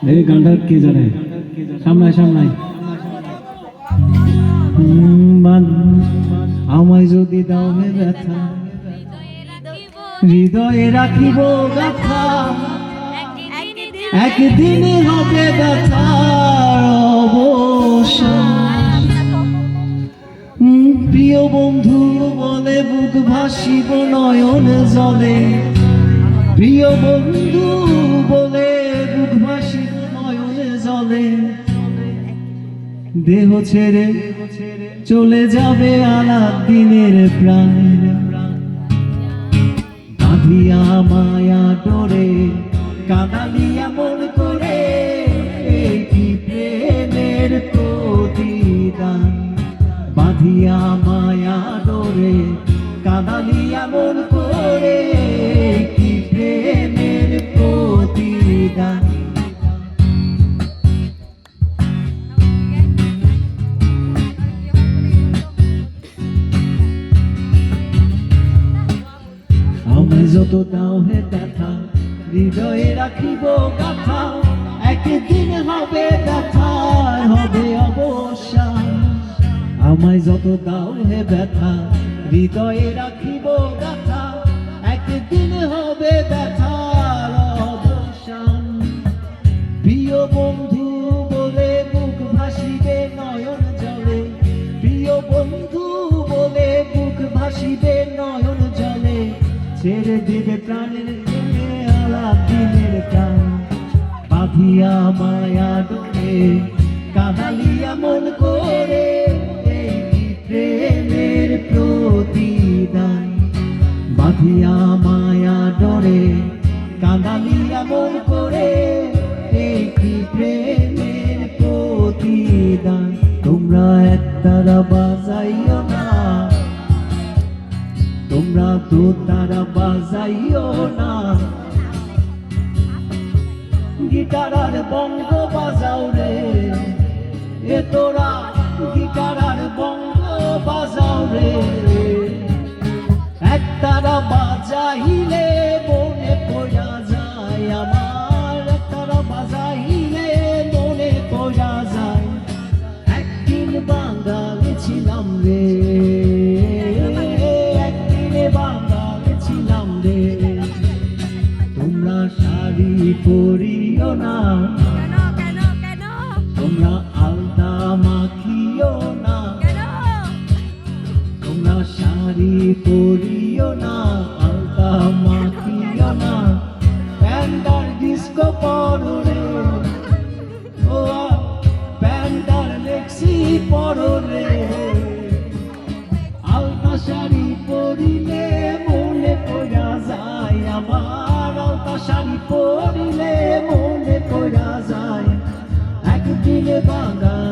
এই গানটা কে জানে? সামনায় সামনায়। আমায় যদি দাও হে ব্যথা, হৃদয়ে রাখিব গাথা, একদিনে হবে ব্যথার অবসান। প্রিয় বন্ধু বলে বুক ভাসিব নয়ন জলে, প্রিয় বন্ধু বলে বুক ভাসিব নয়ন জলে। দেহ ছেড়ে চলে যাবে আলাদিনের প্রাণ, বাঁধিয়া মায়া ডোরে কাঁদালিয়া মন করে, এই কি প্রেমের প্রতিদান। বাঁধিয়া মায়া ডোরে কাঁদালিয়া মন করে, এই কি প্রেমের প্রতিদান। আমায় যত দাও হে ব্যথা, হৃদয়ে রাখিব গাথা, একদিন হবে ব্যথা হবে অবসান। আমায় যত দাও হে ব্যথা, হৃদয়ে রাখিব গাথা, একদিন হবে ব্যথার অবসান। প্রিয় বন্ধু বলে বুক ভাসিবে নয়ন জলে, প্রিয় বন্ধু বলে বুক ভাসিবে নয়ন জলে। ছেড়ে দিবে প্রাণের জন্য আলাদিনের প্রাণ, বাঁধিয়া মায়া ডোরে কাঁদালিয়া মন করে, এই কি প্রেমের প্রতিদান। বাঁধিয়া মায়া ডোরে কাঁদালিয়া মন করে, এই কি প্রেমের প্রতিদান। তোমরা একতারা বাজাইও না, তোমরা তো তারা বাজাইও না, গিটার আর বঙ্গ বাজাও রে, এ তোরা গিটার আর বঙ্গ বাজাও রে। একতারা বাজাইলে মনে পড়া যায় আমার, একতারা বাজাইলে মনে পড়া যায়, একদিন বাঙালি ছিলাম রে, শাড়ি পরিও না, তোমরা আলতা মাখিও না, তোমরা শাড়ি পরিও না, আলতা মাখিও না। প্যান্ডার ডিস্কো পরো রে, ও প্যান্ডার লেক্সি পরো রে। আলতা শাড়ি পরিলে মনে পড়া যায় আমার, আলতা শাড়ি পরিলে মনে পড়া যায়, একদিন বাঙালি